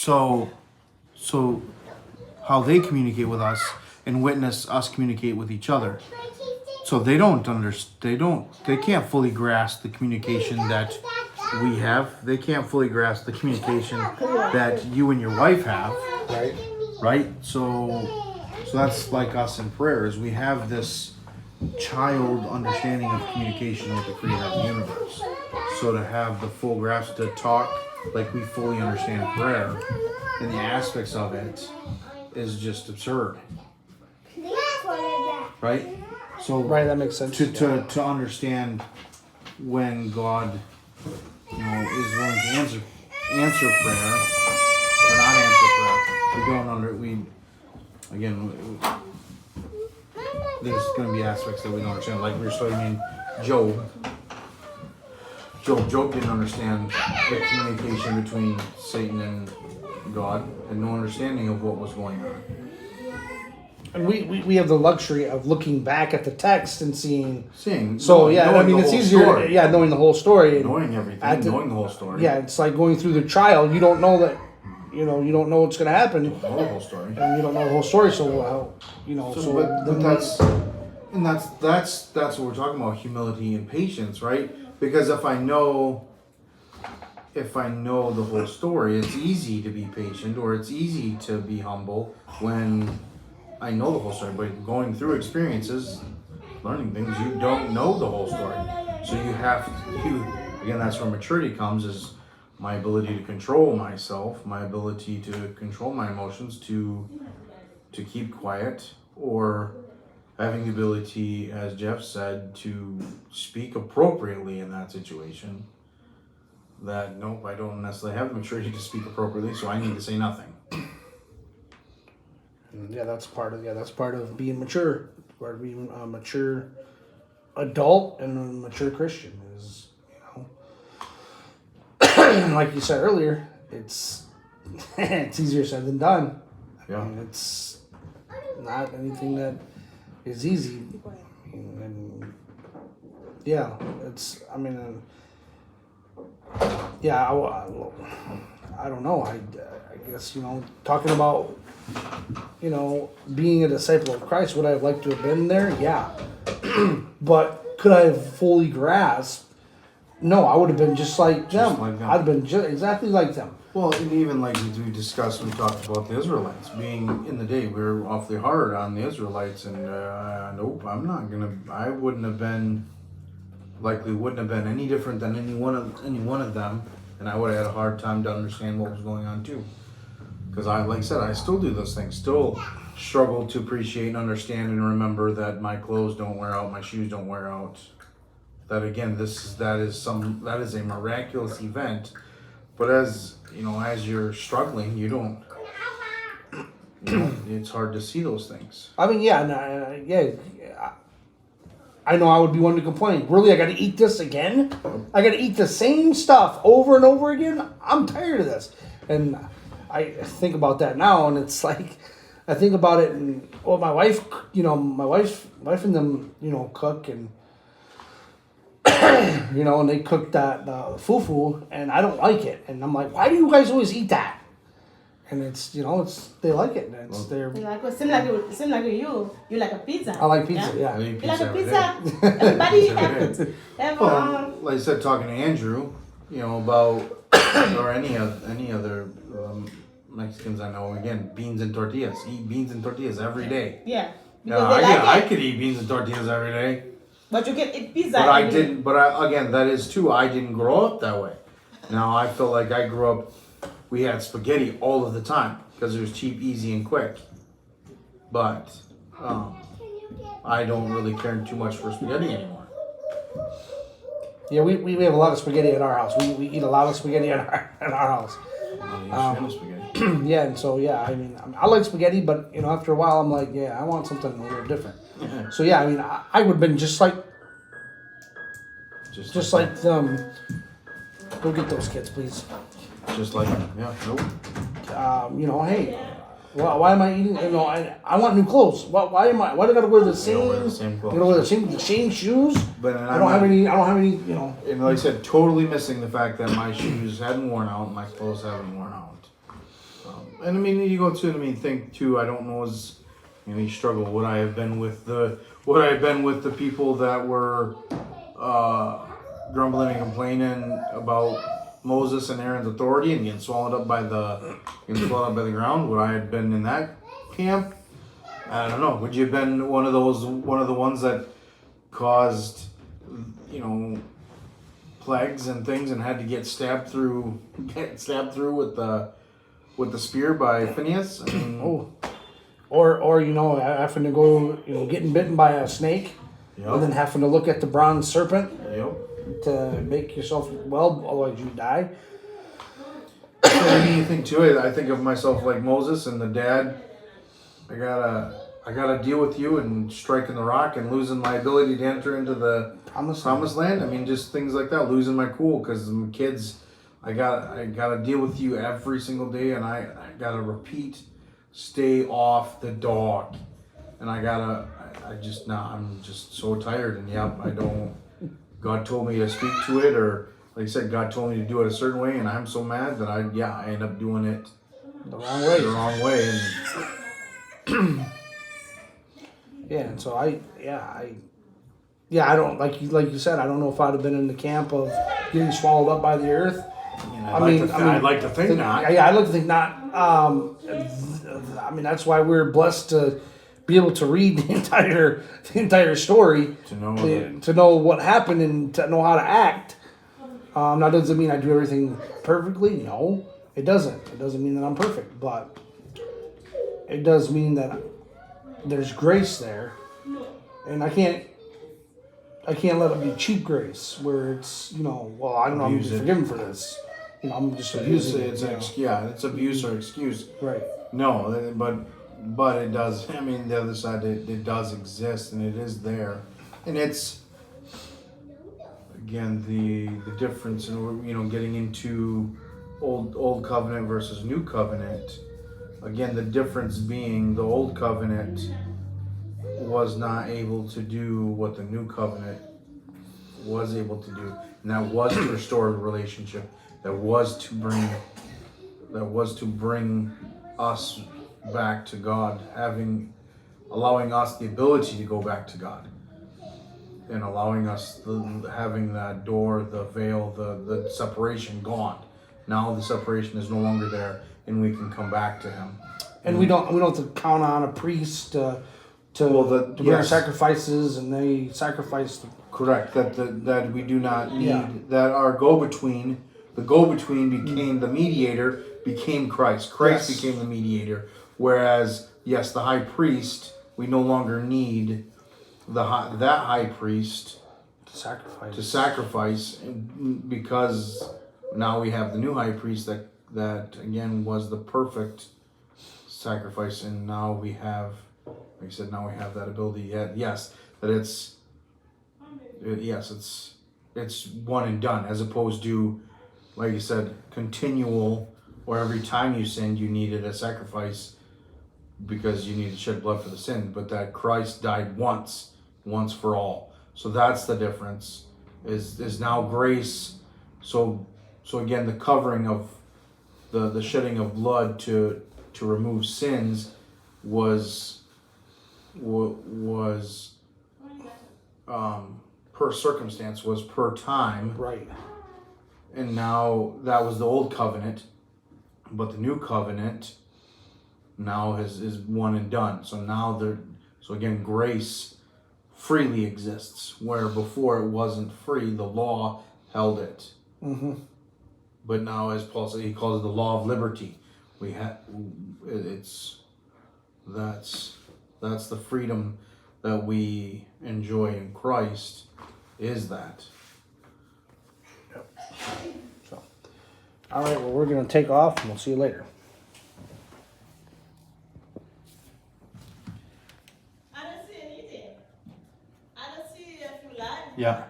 So how they communicate with us and witness us communicate with each other. So they can't fully grasp the communication that we have. They can't fully grasp the communication that you and your wife have. Right? So that's like us in prayers. We have this child understanding of communication with the creator of the universe. So to have the full grasp, to talk like we fully understand prayer and the aspects of it is just absurd. Right? So that makes sense. To understand when God, is willing to answer prayer or not answer prayer. There's going to be aspects that we don't understand. Like we were studying Job. Job didn't understand the communication between Satan and God, had no understanding of what was going on. And we have the luxury of looking back at the text and seeing. So it's easier. Story. Yeah, knowing the whole story, and knowing everything, knowing the whole story. Yeah, it's like going through the trial. You don't know that. You don't know what's going to happen. You don't know the whole story. And you don't know the whole story, so that's what we're talking about: humility and patience, right? Because if I know the whole story, it's easy to be patient, or it's easy to be humble when I know the whole story. But going through experiences, learning things, you don't know the whole story. So again, that's where maturity comes, is my ability to control myself, my ability to control my emotions, to keep quiet, or having the ability, as Jeff said, to speak appropriately in that situation. That, nope, I don't necessarily have the maturity to speak appropriately, so I need to say nothing. Yeah, that's part of being mature. Part of being a mature adult and a mature Christian is, like you said earlier, it's easier said than done. Yeah. I mean, it's not anything that is easy. And yeah, I don't know. I guess, talking about, being a disciple of Christ, would I have liked to have been there? Yeah. But could I have fully grasped? No, I would have been just like them. I'd have been exactly like them. Well, and even like we talked about the Israelites being in the day, we were awfully hard on the Israelites, and nope, I wouldn't have been any different than any one of them, and I would have had a hard time to understand what was going on too. Because like I said, I still do those things, still struggle to appreciate and understand and remember that my clothes don't wear out, my shoes don't wear out. That again, that is a miraculous event. But as you're struggling, it's hard to see those things. I mean, I know I would be one to complain. Really, I got to eat this again? I got to eat the same stuff over and over again? I'm tired of this. And I think about that now, and it's like, I think about it, and my wife, wife and them, cook, and and they cook that fufu, and I don't like it, and I'm like, why do you guys always eat that? And it's they like it, and it's their. Same like you like a pizza. I like pizza, yeah. You like a pizza? Everybody like I said, talking to Andrew, about or any other Mexicans I know, again, beans and tortillas. Eat beans and tortillas every day. Yeah. Now, I could eat beans and tortillas every day. But you can eat pizza. But I didn't. But again, that is true. I didn't grow up that way. Now I feel like I grew up. We had spaghetti all of the time because it was cheap, easy, and quick. But I don't really care too much for spaghetti anymore. Yeah, we have a lot of spaghetti at our house. We eat a lot of spaghetti at our house. Spaghetti. Yeah, and so I mean, I like spaghetti, but after a while, I'm like, yeah, I want something a little different. So yeah, I mean, I would have been just like go get those kids, please. Just like nope. Hey, why am I eating? I want new clothes. Why do I gotta wear the same? Clothes. I gotta wear the same shoes. But I don't have any. And like I said, totally missing the fact that my shoes hadn't worn out, my clothes haven't worn out. And I mean, you go to, think too. I don't know as you struggle. Would I have been with the people that were grumbling and complaining about Moses and Aaron's authority and getting swallowed up by the ground? Would I have been in that camp? I don't know. Would you have been one of the ones that caused, plagues and things and had to get stabbed through with the spear by Phineas? I mean, or having to go, getting bitten by a snake, Yep. and then having to look at the bronze serpent Yep. to make yourself well, otherwise you die. So when you think to it, I think of myself like Moses and the dad. I gotta deal with you and striking the rock and losing my ability to enter into the promised land. I mean, just things like that. Losing my cool because my kids. I gotta deal with you every single day, and I gotta repeat, stay off the dog, and I'm just so tired. And I don't. God told me to speak to it, or like I said, God told me to do it a certain way, and I'm so mad that I end up doing it the wrong way. And and so I don't like you said. I don't know if I'd have been in the camp of getting swallowed up by the earth. I'd like to think not. Yeah, I'd like to think not. That's why we're blessed to be able to read the entire story To know to know what happened and to know how to act. Now, doesn't mean I do everything perfectly. No, it doesn't. It doesn't mean that I'm perfect, but it does mean that there's grace there, and I can't let it be cheap grace where it's I don't know, I'm going to be forgiven for this. I'm just abusing it. It's abuse or excuse. Right. No, but it does. I mean, the other side, it does exist, and it is there, and it's again the difference in getting into old covenant versus new covenant. Again, the difference being the old covenant was not able to do what the new covenant was able to do, and that was to restore the relationship. That was to bring us back to God, allowing us the ability to go back to God, and allowing us having that door, the veil, the separation gone. Now the separation is no longer there, and we can come back to Him. And we don't have to count on a priest to bring sacrifices, and they sacrifice them. Correct. That we do not need. That our go-between. The go-between became the mediator, became Christ. Christ became the mediator. Whereas, yes, the high priest, we no longer need that high priest to sacrifice, because now we have the new high priest that again was the perfect sacrifice, and now we have, like I said, that ability. It's one and done, as opposed to, like you said, continual, or every time you sinned, you needed a sacrifice because you needed to shed blood for the sin. But that Christ died once for all. So that's the difference. Is now grace. So again, the covering of the shedding of blood to remove sins was per circumstance, was per time. Right. And now that was the old covenant, but the new covenant now is one and done. So now again, grace freely exists, where before it wasn't free. The law held it. Mm-hmm. But now, as Paul said, he calls it the law of liberty. That's the freedom that we enjoy in Christ. Is that? So, all right. Well, we're going to take off, and we'll see you later. I don't see anything. I don't see if you lied. Yeah.